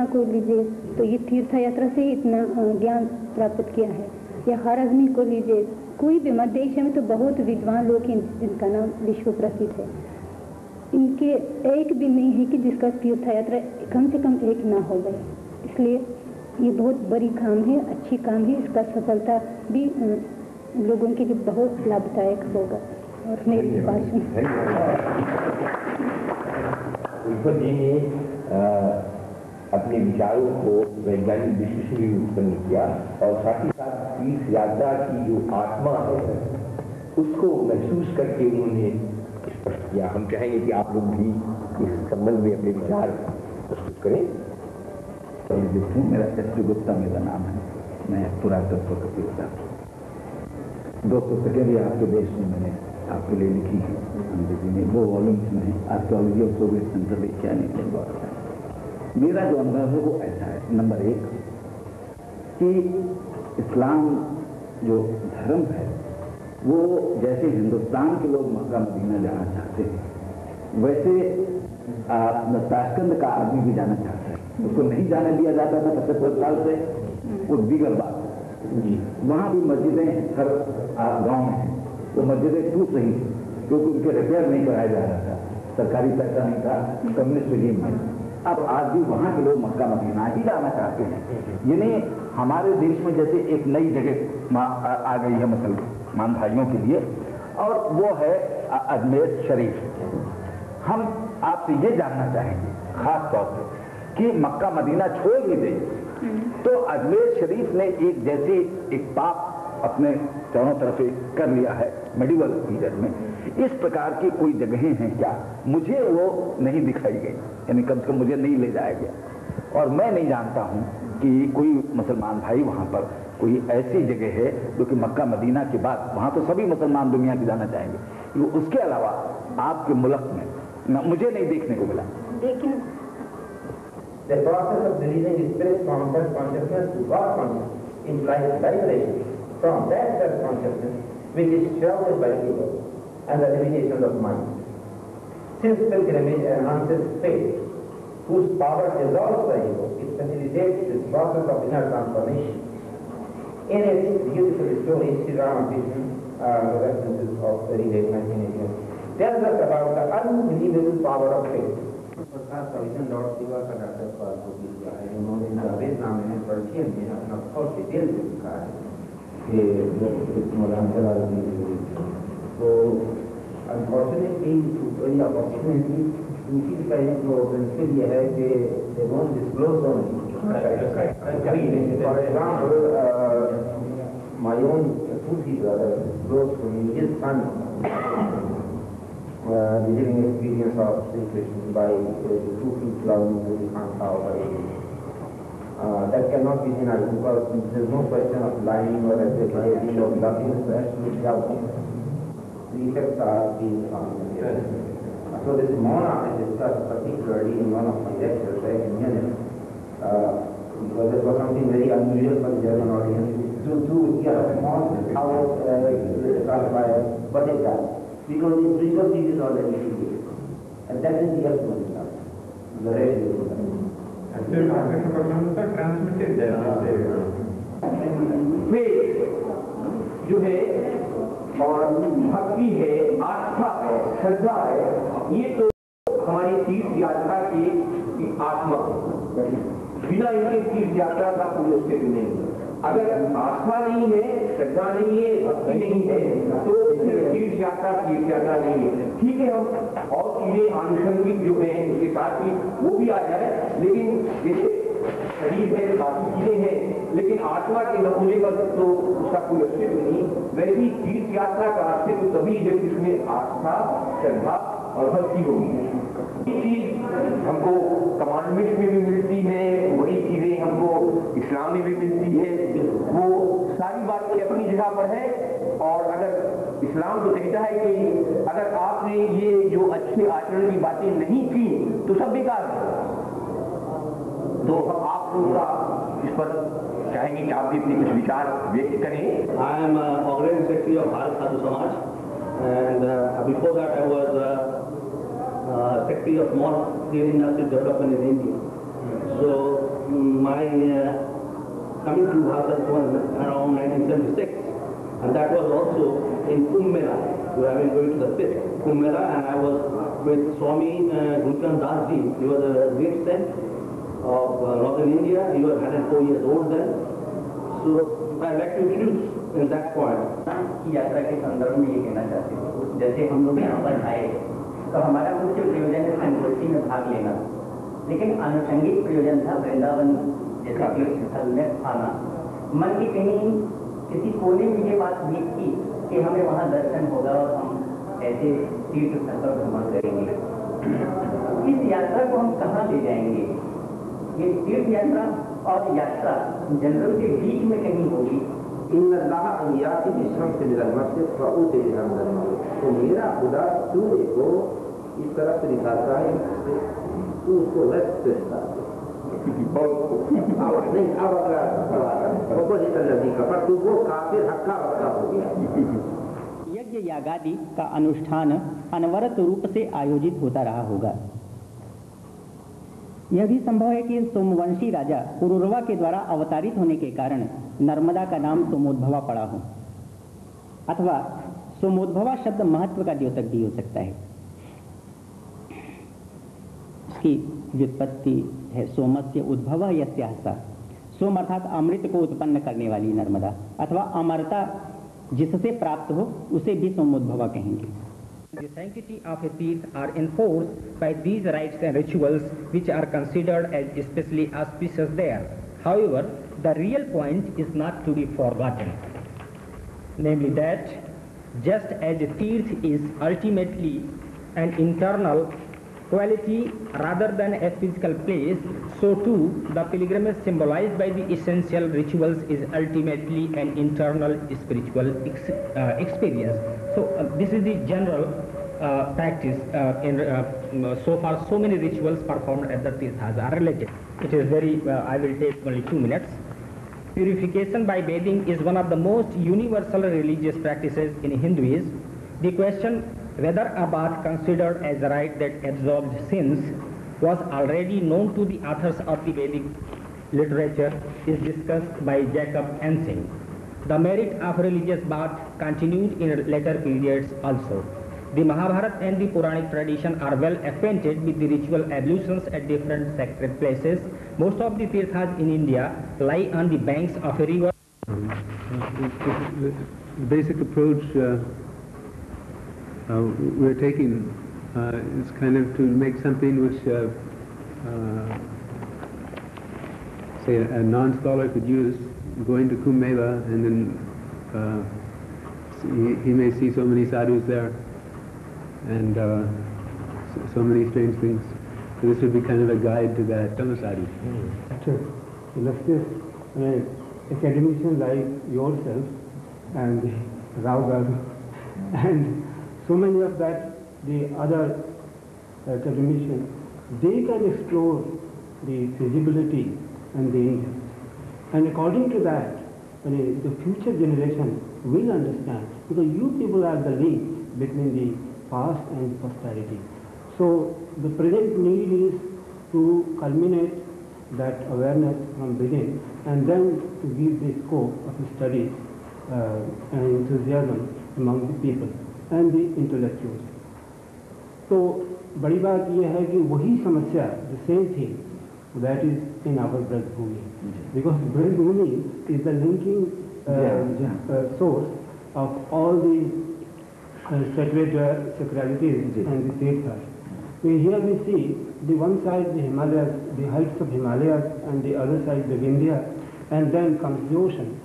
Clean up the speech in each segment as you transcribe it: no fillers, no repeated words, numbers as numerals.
पटना को लीजिए तो ये तीर्थ यात्रा से ही इतना ज्ञान प्राप्त किया है, या हाराजमी को लीजिए, कोई भी मध्य एशिया में तो बहुत विद्वान लोग हैं जिनका नाम विश्व प्रसिद्ध है। इनके एक भी नहीं है कि जिसका तीर्थ यात्रा कम से कम एक ना हो गए। इसलिए ये बहुत बड़ी काम है, अच्छी काम है, इसका सफलता भी लोगों के लिए बहुत लाभदायक होगा। और मेरी भाषण उल्फत जी ने अपने विचारों को वैज्ञानिक दृष्टि से भी उत्पन्न किया और साथ ही साथ तीर्थ यात्रा की जो आत्मा है उसको महसूस करके उन्होंने स्पष्ट किया। हम चाहेंगे कि आप लोग भी इस संबंध में अपने विचार प्रस्तुत करें। मेरा एस गुप्ता मेरा नाम है, मैं पुरातत्व का पिता। 2 पुस्तकें भी आपके देश में मैंने आपके लिए लिखी है अंग्रेजी में, 2 वॉल्यूम्स में, archaeology of Soviet central Asia and Indian border. मेरा जो अनुभव है वो ऐसा है, नंबर 1 कि इस्लाम जो धर्म है वो जैसे हिंदुस्तान के लोग मक्का मदीना जाना चाहते हैं वैसे ताशकंद का आदमी भी जाना चाहता है। उसको नहीं जाने दिया जाता था 75 साल से, वो दीगर बात है। वहाँ भी मस्जिदें हर गांव में हैं, वो मस्जिदें टूट रही थी क्योंकि उनके रिपेयर नहीं कराया जा रहा था, सरकारी पैसा नहीं था कम्युनिस्ट रिजीम में। अब आज भी वहाँ के लोग मक्का मदीना ही जाना चाहते हैं। यानी हमारे देश में जैसे एक नई जगह आ गई है मुसलमान भाइयों के लिए, और वो है अजमेर शरीफ। हम आपसे ये जानना चाहेंगे खास तौर पे कि मक्का मदीना छोड़ भी दे तो अजमेर शरीफ ने एक जैसे एक पाप अपने चारों तरफ से कर लिया है मेडिवल पीरियड में, इस प्रकार की कोई जगहें हैं क्या? मुझे वो नहीं दिखाई गई, यानी कम से कम मुझे नहीं ले जाया गया, और मैं नहीं जानता हूं कि कोई मुसलमान भाई वहां पर कोई ऐसी जगह है जो कि मक्का मदीना के बाद, वहां तो सभी मुसलमान दुनिया के जाना चाहेंगे, उसके अलावा आपके मुल्क में मुझे नहीं देखने को मिला। लेकिन The process of releasing spirit from self-consciousness to God consciousness implies liberation from that self-consciousness which is shrouded by ego and the limitations of mind. Since pilgrimage enhances faith, whose power dissolves the ego, it facilitates this process of inner transformation. In its beautiful story, Sri Ramakrishna, the references of the late 1988, tells us about the unbelievable power of faith. Lord Shiva का doctor पाल को भी किया है, उन्होंने Vietnam में Persian में अपना बहुत डिटेल से लिखा है कि तो अनफॉर्चुनेटली वेरी अपॉर्चुनेटली उनकी का एक प्रिंसिपल यह है कि they won't disclose on for example my own two brother disclose to me his son the living experience of Sri Krishna by the 2 feet long Kanta. That cannot be denied because there is no question of lying or behaving or nothing is absolutely out. The effects are being found here. So this Mona I discussed particularly in one of my lectures back in Munich, because it was something very unusual for the German audience to do how what it does. Because the frequency is already created, and that is the absolute stuff. The rest is faith जो है और भक्ति है, आस्था है, श्रद्धा है, ये तो हमारी तीर्थ यात्रा की आत्मा है। बिना इनके तीर्थ यात्रा का कोई अस्तित्व नहीं। अगर आस्था नहीं है, श्रद्धा नहीं है, भक्ति नहीं है तो तीर्थ यात्रा नहीं है। ठीक है, हम और चीजें आनुषंगिक जो है उसके साथ ही वो भी आ जाए, लेकिन जैसे शरीर है, बाकी चीजें हैं, लेकिन आत्मा के नमूने पर तो उसका कोई अस्तित्व नहीं। वैसे ही तीर्थ यात्रा का अस्तित्व तभी जब इसमें आस्था, श्रद्धा और भक्ति होगी। ये चीज हमको कमांडमेंट में भी मिलती है, वही चीजें हमको इस्लाम में भी मिलती है। वो सारी बातें अपनी जगह पर है, और अगर इस्लाम तो कहता है कि अगर आपने ये जो अच्छे आचरण की बातें नहीं की तो सब बेकार है। तो आप लोगों का इस पर चाहेंगे कि आप भी अपने कुछ विचार व्यक्त करें। I am organising secretary of Bharat Sadhu Samaj, and before that I was Secretary of Mosque here in National Development in India. So my coming to Bharat was around 1976, and that was also in Kumbh Mela. We have been going to the 5th Kumbh Mela, and I was with Swami Gulkan Das Ji. He was a great saint of northern India. He was 104 years old then. So I'd like to introduce in that point. की यात्रा के संदर्भ में ये कहना चाहते हैं, जैसे हम लोग यहाँ पर आए तो हमारा मुख्य प्रयोजन है संगोष्ठी में भाग लेना, लेकिन आनुषंगिक प्रयोजन था वृंदावन जैसे तीर्थ स्थल में आना। मन की कहीं किसी कोने में ये बात भी थी कि हमें वहाँ दर्शन होगा और हम ऐसे तीर्थ स्थल पर भ्रमण करेंगे। इस यात्रा को हम कहाँ ले जाएंगे? ये तीर्थ यात्रा और यात्रा जनरल के बीच में कहीं होगी। इन याति विश्रांति से तो मेरा खुदा सूर्य को इस तरह से दिखाता है, तू उसको व्यक्त करता है नहीं पर तू वो काफी हक्का वक्का हो गया। यज्ञ यागादि का अनुष्ठान अनवरत रूप से आयोजित होता रहा होगा। यह भी संभव है कि सोमवंशी राजा पुरुरवा के द्वारा अवतारित होने के कारण नर्मदा का नाम सोमोद्भवा पड़ा हो, अथवा सोमोद्भवा शब्द महत्व का द्योतक भी हो सकता है। इसकी व्युत्पत्ति है सोमस्य उद्भव यस्यासा, सोम अर्थात अमृत को उत्पन्न करने वाली नर्मदा, अथवा अमरता जिससे प्राप्त हो उसे भी सोमोद्भवा कहेंगे। The sanctity of a tirth are enforced by these rites and rituals which are considered as especially auspicious there. However, the real point is not to be forgotten, namely that just as a tirth is ultimately an internal quality rather than a physical place, so too the pilgrimage symbolized by the essential rituals is ultimately an internal spiritual experience. So this is the general practice so far so many rituals performed at the tirthas are related. It is very, I will take only 2 minutes. Purification by bathing is one of the most universal religious practices in Hinduism. The question whether a bath considered as a rite that absorbed sins was already known to the authors of the Vedic literature is discussed by Jacob Ensing. The merit of religious bath continued in later periods also. The Mahabharata and the Puranic tradition are well acquainted with the ritual ablutions at different sacred places. Most of the tirthas in India lie on the banks of a river. The basic approach we're taking is kind of to make something which, say, a non-scholar could use, going to Kumbh Mela, and then he may see so many sadhus there, and so many strange things. So this would be kind of a guide to that. Sadhu. True. Illustrious academician like yourself and Rao Garu and so many of that, the other academicians, they can explore the feasibility and the interest. And according to that, the future generation will understand, because you people are the link between the past and posterity. So the present need is to culminate that awareness from within, and then to give the scope of study and enthusiasm among the people and the intellectuals. तो बड़ी बात यह है कि वही समस्या, the same thing, that is in our Braj Bhumi, because Braj Bhumi is the linking source of all the sacred sacralities and the tirthas. Here we see the one side the Himalayas, the heights of Himalayas, and the other side the Vindhya, and then comes the ocean.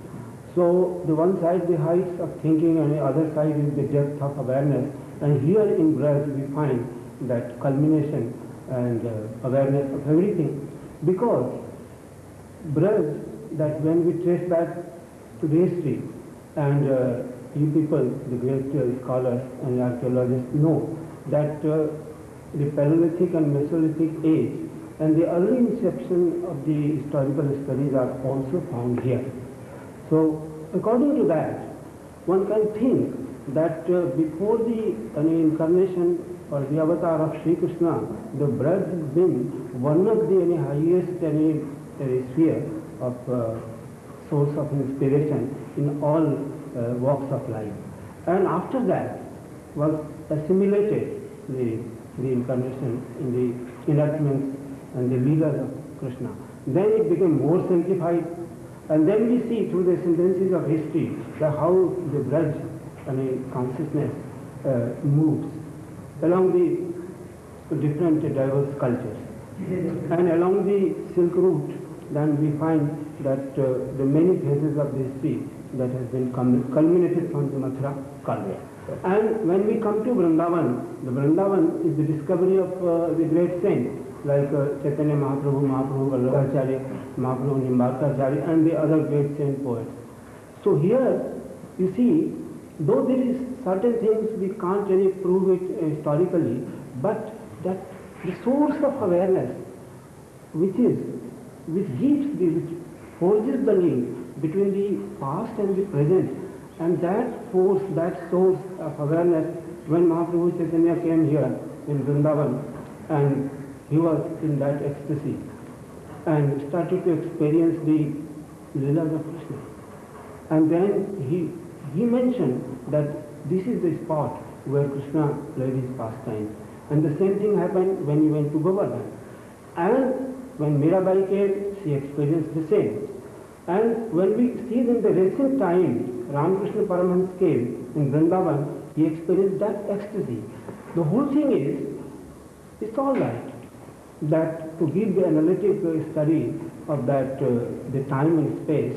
So the one side the heights of thinking, and the other side is the depth of awareness. And here in Braj we find that culmination and awareness of everything. Because Braj, that when we trace back to the history, and you people, the great scholars and archaeologists, know that the Paleolithic and Mesolithic age and the early inception of the historical studies are also found here. So according to that, one can think that before the incarnation or the avatar of Sri Krishna, the Braj has been one of the highest sphere of source of inspiration in all walks of life. And after that was assimilated the incarnation in the enactments and the leelas of Krishna. Then it became more simplified, and then we see through the sentences of history that how the Braj consciousness moves along the different diverse cultures. And along the Silk Route, then we find that the many phases of the history that has been culminated from the Mathura Kalya. And when we come to Vrindavan, the Vrindavan is the discovery of the great saints like Chaitanya Mahaprabhu, Mahaprabhu Vallabhacharya, Mahaprabhu Nimbarkacharya, and the other great saint poets. So here, you see, though there is certain things we can't really prove it historically, but that the source of awareness, which forges the link between the past and the present, and that force, that source of awareness, when Mahaprabhu Chaitanya came here in Vrindavan, and he was in that ecstasy and started to experience the Leelas of Krishna. And then he mentioned that this is the spot where Krishna played his pastimes. And the same thing happened when he went to Govardhan. And when Mirabai came, she experienced the same. And when we see in the recent time, Ramakrishna Paramahansa came in Vrindavan, he experienced that ecstasy. The whole thing is, it's all right that to give the analytic study of that, the time and space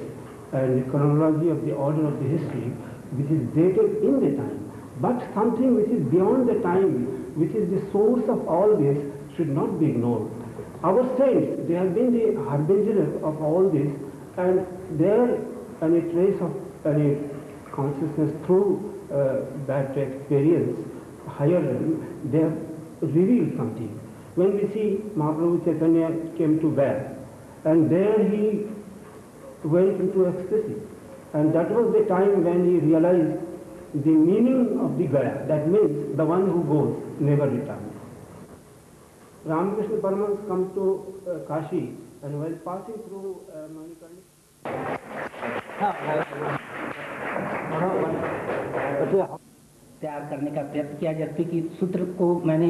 and the chronology of the order of the history, which is dated in the time, but something which is beyond the time, which is the source of all this, should not be ignored. Our saints, they have been the harbingers of all this, and there any trace of any consciousness through that experience, higher realm, they have revealed something. When we see Mahaprabhu Chaitanya came to Vair, and there he went into ecstasy, and that was the time when he realized the meaning of the Gaya, that means the one who goes never returns. Ramakrishna Paramahansa comes to Kashi, and while passing through तैयार करने का प्रयत्न किया, जबकि कि सूत्र को मैंने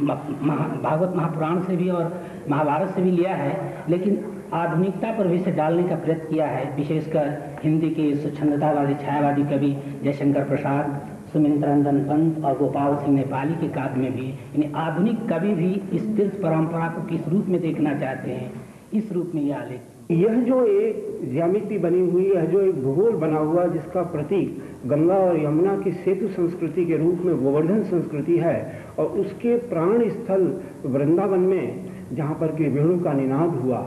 भागवत महापुराण से भी और महाभारत से भी लिया है, लेकिन आधुनिकता पर भी इसे डालने का प्रयत्न किया है, विशेषकर हिंदी के स्वच्छंदतावादी छायावादी कवि जयशंकर प्रसाद, सुमिंद्र रंजन पंत और गोपाल सिंह नेपाली के काव्य में भी, यानी आधुनिक कवि भी इस तीर्थ परंपरा को किस रूप में देखना चाहते हैं, इस रूप में यह आलेख। यह जो एक ज्यामिति बनी हुई है, जो एक भूगोल बना हुआ, जिसका प्रतीक गंगा और यमुना की सेतु संस्कृति के रूप में गोवर्धन संस्कृति है, और उसके प्राण स्थल वृंदावन में जहाँ पर कि वेणु का निनाद हुआ,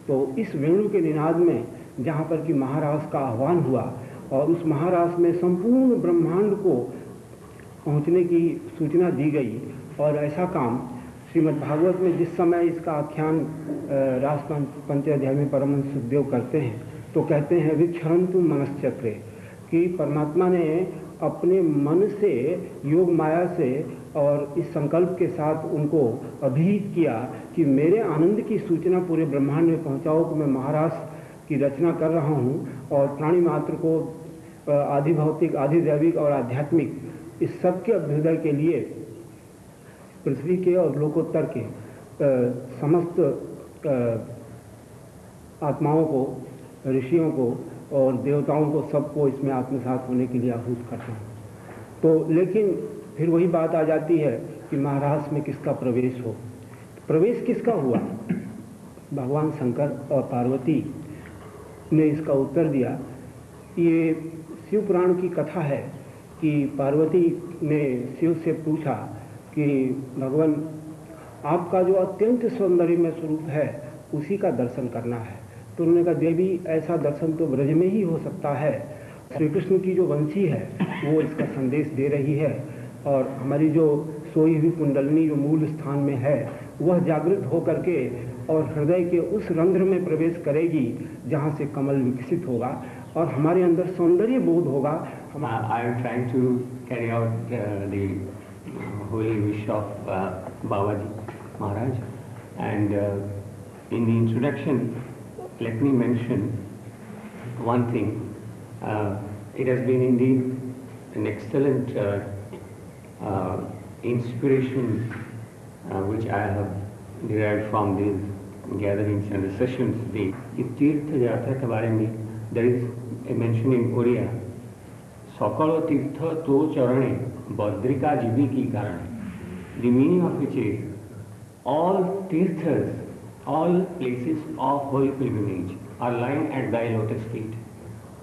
तो इस वेणु के निनाद में जहाँ पर कि महारास का आह्वान हुआ, और उस महारास में संपूर्ण ब्रह्मांड को पहुँचने की सूचना दी गई, और ऐसा काम श्रीमद् भागवत में जिस समय इसका आख्यान रास पंचाध्याय में परमहंस सुखदेव करते हैं, तो कहते हैं विक्षरन्तु मनश्चक्रे, कि परमात्मा ने अपने मन से, योग माया से और इस संकल्प के साथ उनको अभिहित किया कि मेरे आनंद की सूचना पूरे ब्रह्मांड में पहुंचाओ कि मैं महारास की रचना कर रहा हूं, और प्राणी मात्र को आधि भौतिक, आधि दैविक और आध्यात्मिक इस सब के अभ्युदय के लिए पृथ्वी के और लोकोत्तर के समस्त आत्माओं को, ऋषियों को और देवताओं को, सबको इसमें आत्मसात होने के लिए आहूत करता हूँ। तो लेकिन फिर वही बात आ जाती है कि महारास में किसका प्रवेश हो। प्रवेश किसका हुआ? भगवान शंकर और पार्वती ने इसका उत्तर दिया। ये शिव पुराण की कथा है कि पार्वती ने शिव से पूछा कि भगवान, आपका जो अत्यंत सौंदर्यमय स्वरूप है उसी का दर्शन करना है। तो उन्होंने कहा, देवी ऐसा दर्शन तो ब्रज में ही हो सकता है। श्री कृष्ण की जो वंशी है वो इसका संदेश दे रही है, और हमारी जो सोई हुई कुंडलनी जो मूल स्थान में है वह जागृत हो करके और हृदय के उस रंध्र में प्रवेश करेगी जहाँ से कमल विकसित होगा और हमारे अंदर सौंदर्य बोध होगा। I am trying to carry out the holy wish of Babaji Maharaj, and in the introduction let me mention one thing. It has been indeed an excellent inspiration which I have derived from these gatherings and the sessions. The Tirth Yatra ke bare mein, there is a mention in Oriya. Sakala tirtha to charane badrika jibi ki karane. The meaning of which is all tirthas, all places of holy pilgrimage are lying at thy lotus feet.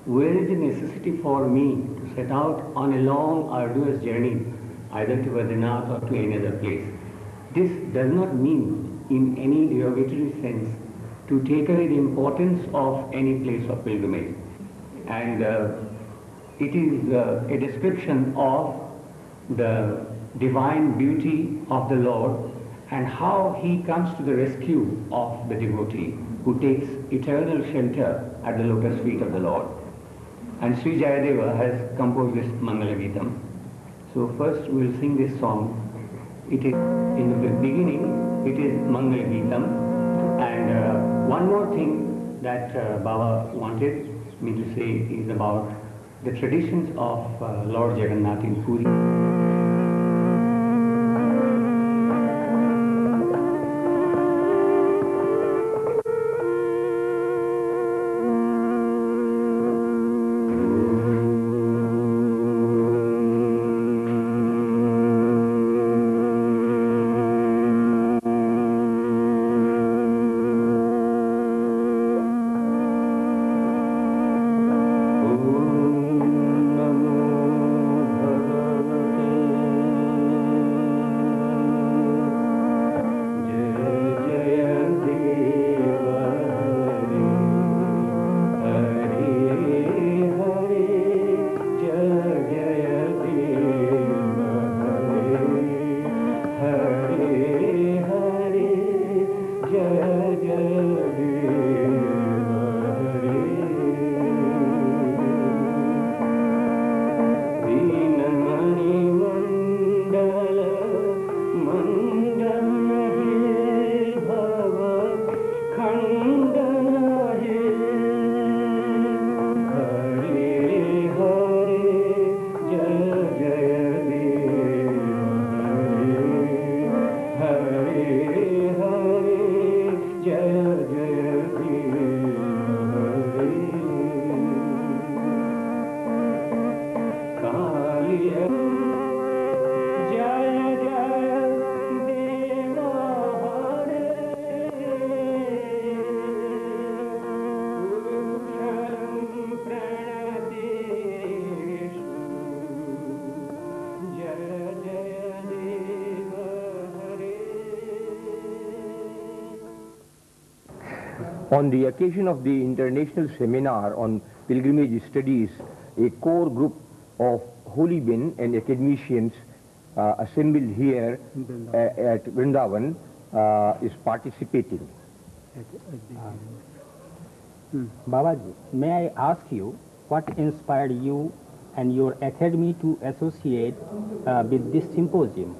Where is the necessity for me to set out on a long, arduous journey, either to Badrinath or to any other place? This does not mean, in any derogatory sense, to take away the importance of any place of pilgrimage. And it is a description of the divine beauty of the Lord and how he comes to the rescue of the devotee who takes eternal shelter at the lotus feet of the Lord. And Sri Jayadeva has composed this Mangala Geetam. So first we will sing this song. It is, in the beginning, it is Mangala Geetam. And one more thing that Baba wanted me to say is about the traditions of Lord Jagannath in Puri. On the occasion of the International Seminar on Pilgrimage Studies, a core group of holy men and academicians assembled here at Vrindavan is participating. Babaji, may I ask you what inspired you and your academy to associate with this symposium?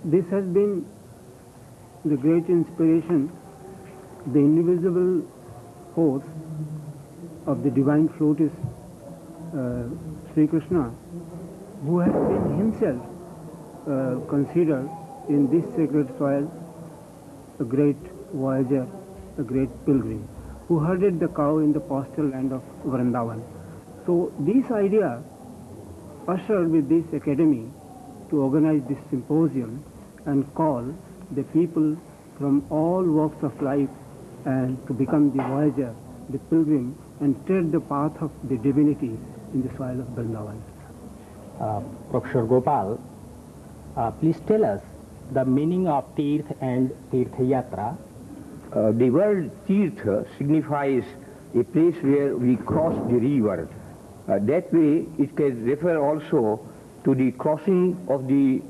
This has been the great inspiration, the indivisible force of the divine float is Sri Krishna, who has been himself considered in this sacred soil a great voyager, a great pilgrim, who herded the cow in the pastoral land of Vrindavan. So this idea ushered with this academy to organize this symposium and call the people from all walks of life and to become the voyager, the pilgrim, and tread the path of the divinity in the soil of Vrindavan. Professor Gopal, please tell us the meaning of Tirth and Tirth Yatra. The word Tirtha signifies a place where we cross the river. That way it can refer also to the crossing of the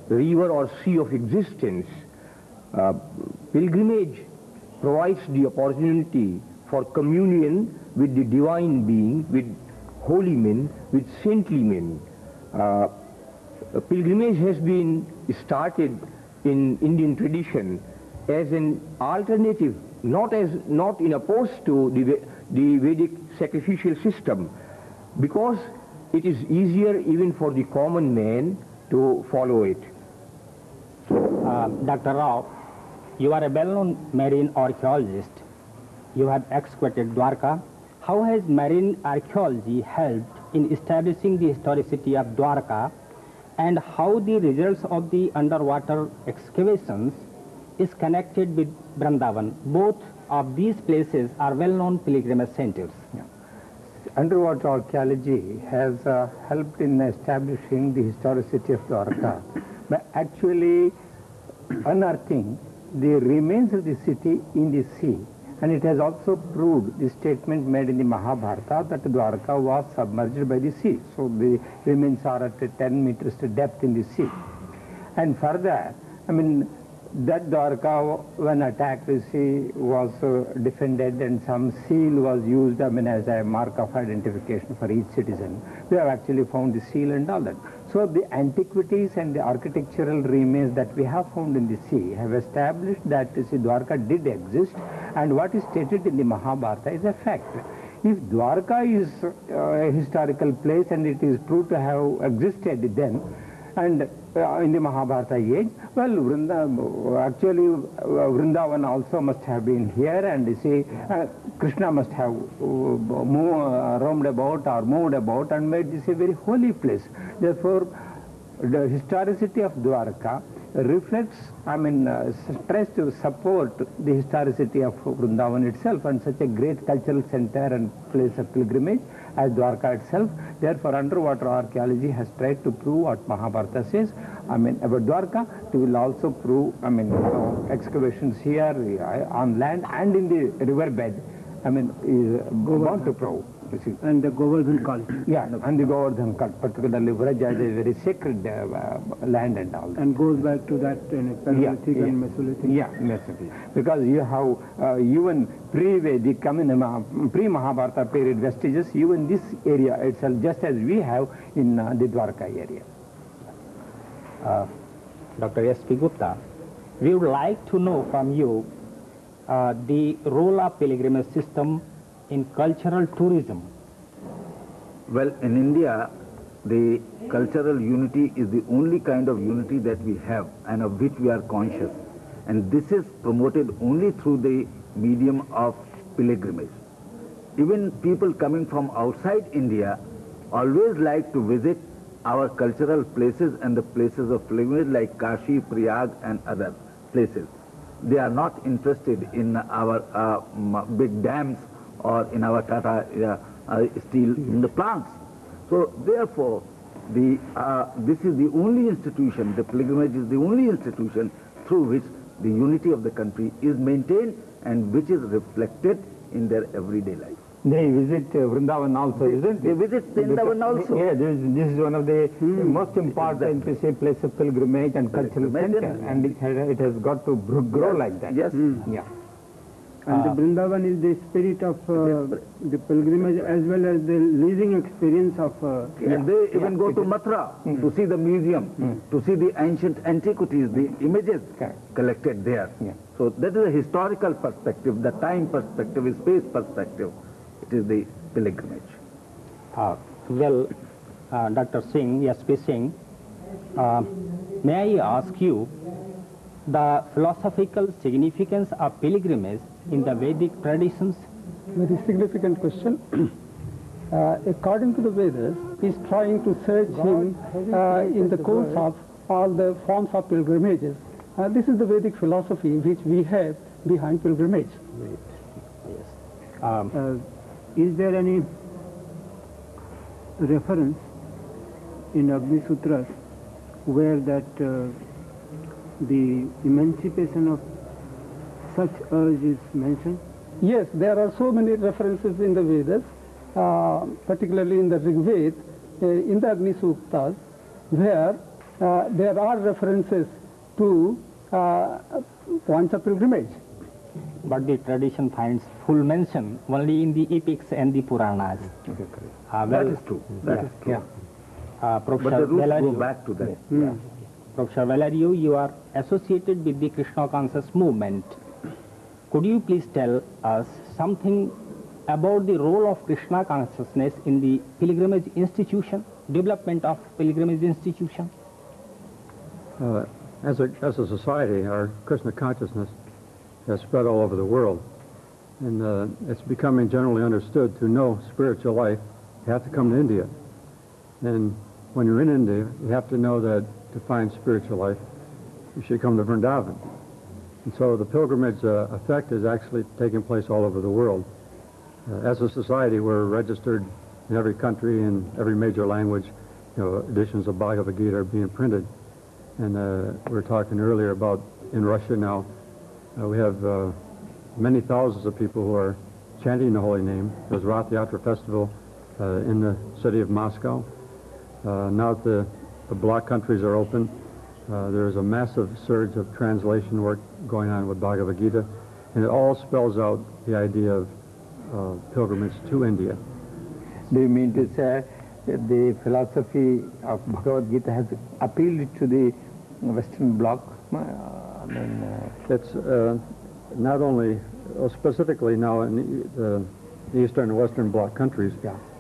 river or sea of existence. Pilgrimage provides the opportunity for communion with the divine being, with holy men, with saintly men. Pilgrimage has been started in Indian tradition as an alternative, not in opposed to the Vedic sacrificial system, because it is easier even for the common man to follow it. Dr. Rao, you are a well-known marine archaeologist. You have excavated Dwarka. How has marine archaeology helped in establishing the historicity of Dwarka, and how the results of the underwater excavations is connected with Vrindavan? Both of these places are well-known pilgrimage centers. Yeah. Underwater archaeology has helped in establishing the historicity of Dwarka by actually unearthing the remains of the city in the sea. And it has also proved the statement made in the Mahabharata that Dwarka was submerged by the sea. So the remains are at 10 meters depth in the sea. And further, I mean, that Dwarka, when attacked, you see, was defended, and some seal was used, I mean, as a mark of identification for each citizen. We have actually found the seal and all that. So the antiquities and the architectural remains that we have found in the sea have established that, you see, Dwarka did exist, and what is stated in the Mahabharata is a fact. If Dwarka is a historical place and it is proved to have existed then, and in the Mahabharata age, well, Vrindavan also must have been here, and you see, Krishna must have roamed about or moved about and made this a very holy place. Therefore, the historicity of Dwarka reflects, I mean, tries to support the historicity of Vrindavan itself, and such a great cultural center and place of pilgrimage as Dwarka itself. Therefore, underwater archaeology has tried to prove what Mahabharata says, I mean, about Dwarka. It will also prove, I mean, excavations here on land and in the riverbed, I mean, is bound to prove. And the Govardhan cult. Yeah, and the Govardhan cult, particularly Vraj is a very sacred land and all. And goes back to that Paleolithic and Mesolithic. Yeah, Mesolithic. Because you have even pre-Vedic, pre-Mahabharata period vestiges, even this area itself, just as we have in the Dwarka area. Dr. S.P. Gupta, we would like to know from you the role of pilgrimage system in cultural tourism. Well, in India, the cultural unity is the only kind of unity that we have and of which we are conscious. And this is promoted only through the medium of pilgrimage. Even people coming from outside India always like to visit our cultural places and the places of pilgrimage like Kashi, Prayag and other places. They are not interested in our big dams or in our Tata steel in the plants. So therefore, this is the only institution, the pilgrimage is the only institution through which the unity of the country is maintained and which is reflected in their everyday life. They visit Vrindavan also, isn't it? They visit Vrindavan also. Yeah, this is one of the most important place of pilgrimage and cultural center, and it has got to grow like that. Yes. Yeah. And the Vrindavan is the spirit of the pilgrimage as well as the living experience of... They even go to Mathura to see the museum, to see the ancient antiquities, the images collected there. Yeah. So that is a historical perspective, the time perspective, the space perspective. It is the pilgrimage. Dr. Singh, S.P. Singh, may I ask you the philosophical significance of pilgrimage in the Vedic traditions? Very significant question. According to the Vedas, he is trying to search him in the course of all the forms of pilgrimages. This is the Vedic philosophy which we have behind pilgrimage. Yes. Is there any reference in Agni Sutras where that the emancipation of such urge is mentioned? Yes, there are so many references in the Vedas, particularly in the Rig Veda, in the Agni Suktas, where there are references to points of pilgrimage. But the tradition finds full mention only in the epics and the Puranas. That is true. That is true. Professor but the roots Bellary, go back to that. Professor Valerio, you are associated with the Krishna conscious movement. Could you please tell us something about the role of Krishna consciousness in the pilgrimage institution, development of pilgrimage institution? As a society, our Krishna consciousness has spread all over the world. And it's becoming generally understood to know spiritual life, you have to come to India. And when you're in India, you have to know that to find spiritual life, you should come to Vrindavan. And so the pilgrimage effect is actually taking place all over the world. As a society, we're registered in every country in every major language. Editions of Bhagavad Gita are being printed. And we were talking earlier about in Russia now, we have many thousands of people who are chanting the holy name. There's Rath Yatra Festival in the city of Moscow. Now that the bloc countries are open, there's a massive surge of translation work going on with Bhagavad Gita, and it all spells out the idea of pilgrimage to India. Do you mean to say that the philosophy of Bhagavad Gita has appealed to the Western bloc? It's not only, specifically now in the Eastern and Western bloc countries,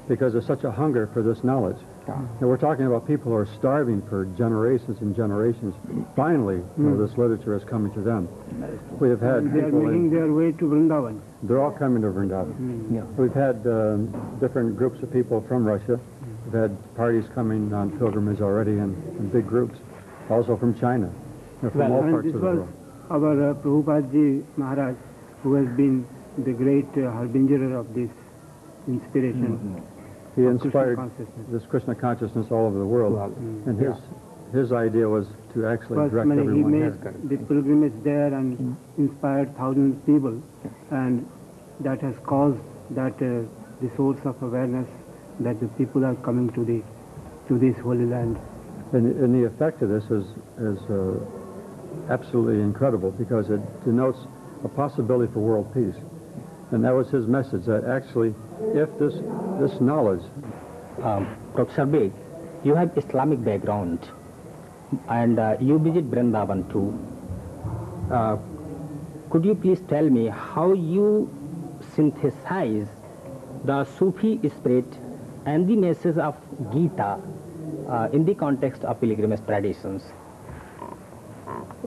because there's such a hunger for this knowledge. And we're talking about people who are starving for generations and generations. Finally, this literature is coming to them. We have had they are making their way to Vrindavan. They're all coming to Vrindavan. We've had different groups of people from Russia. We've had parties coming on pilgrimage already in big groups. Also from China, from all parts of the world. Our Prabhupada Ji Maharaj, who has been the great harbinger of this inspiration. He inspired this Krishna consciousness all over the world, and his idea was to actually direct everyone. He made the pilgrimage there and inspired thousands of people, and that has caused that the source of awareness that the people are coming to this holy land. And the effect of this is absolutely incredible, because it denotes a possibility for world peace. And that was his message, that actually, if this knowledge... Professor Beg, you have Islamic background, and you visit Vrindavan too. Could you please tell me how you synthesize the Sufi spirit and the message of Gita in the context of pilgrimage traditions?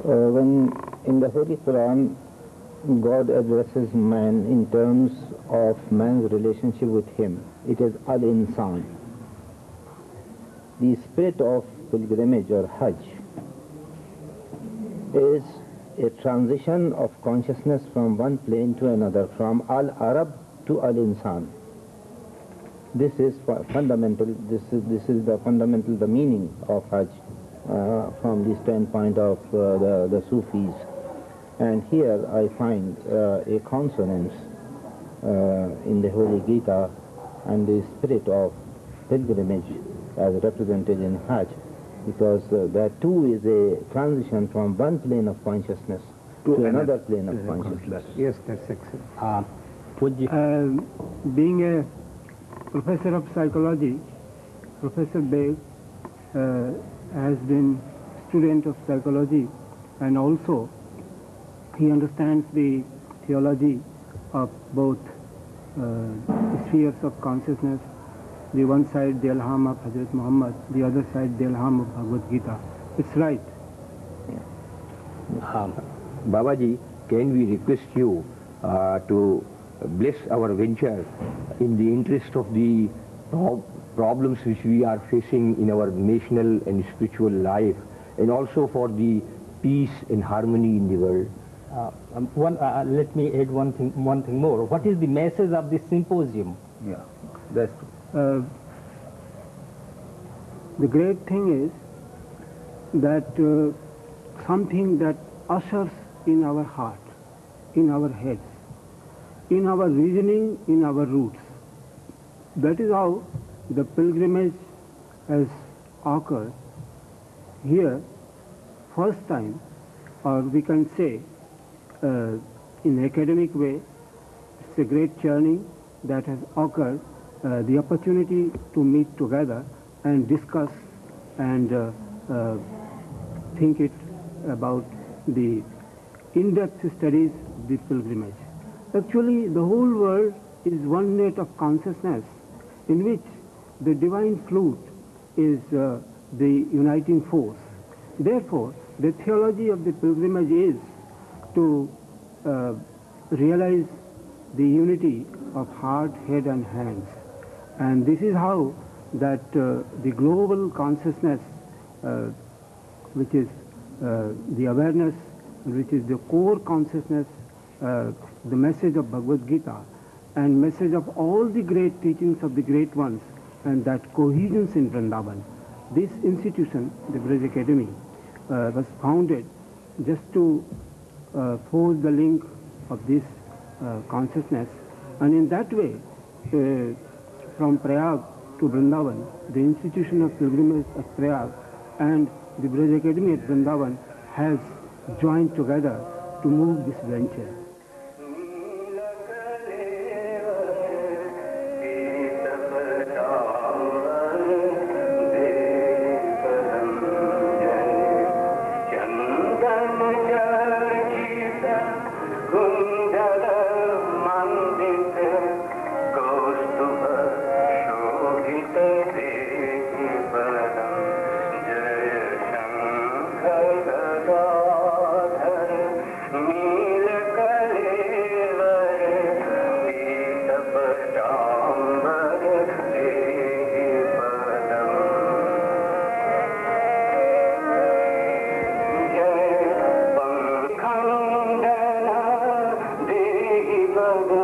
When in the Holy Quran, God addresses man in terms of man's relationship with him, it is al-insan. The spirit of pilgrimage or Hajj is a transition of consciousness from one plane to another, from al-Arab to al-insan. This is fundamental. This is the fundamental, the meaning of Hajj from the standpoint of the Sufis. And here I find a consonance in the Holy Gita and the spirit of pilgrimage as represented in Hajj, because that too is a transition from one plane of consciousness to another plane of consciousness. Yes, that's excellent. Being a professor of psychology, Professor Beg has been student of psychology, and also he understands the theology of both spheres of consciousness. The one side, the Ilham of Hazrat Muhammad, the other side, the Ilham of Bhagavad Gita. It's right. Babaji, can we request you to bless our venture in the interest of the problems which we are facing in our national and spiritual life, and also for the peace and harmony in the world? Let me add one thing more. What is the message of this symposium? Yeah, that's the great thing is that something that ushers in our heart, in our heads, in our reasoning, in our roots. That is how the pilgrimage has occurred here first time, or we can say in an academic way, it's a great journey that has occurred, the opportunity to meet together and discuss and think it about the in-depth studies of the pilgrimage. Actually, the whole world is one net of consciousness in which the divine flute is the uniting force. Therefore, the theology of the pilgrimage is to realize the unity of heart, head and hands. And this is how that the global consciousness, which is the awareness, which is the core consciousness, the message of Bhagavad Gita and message of all the great teachings of the great ones, and that cohesions in Vrindavan. This institution, the Braj Academy, was founded just to forge the link of this consciousness, and in that way, from Prayag to Vrindavan, the institution of pilgrimage at Prayag and the Braj Academy at Vrindavan has joined together to move this venture. Bhagavad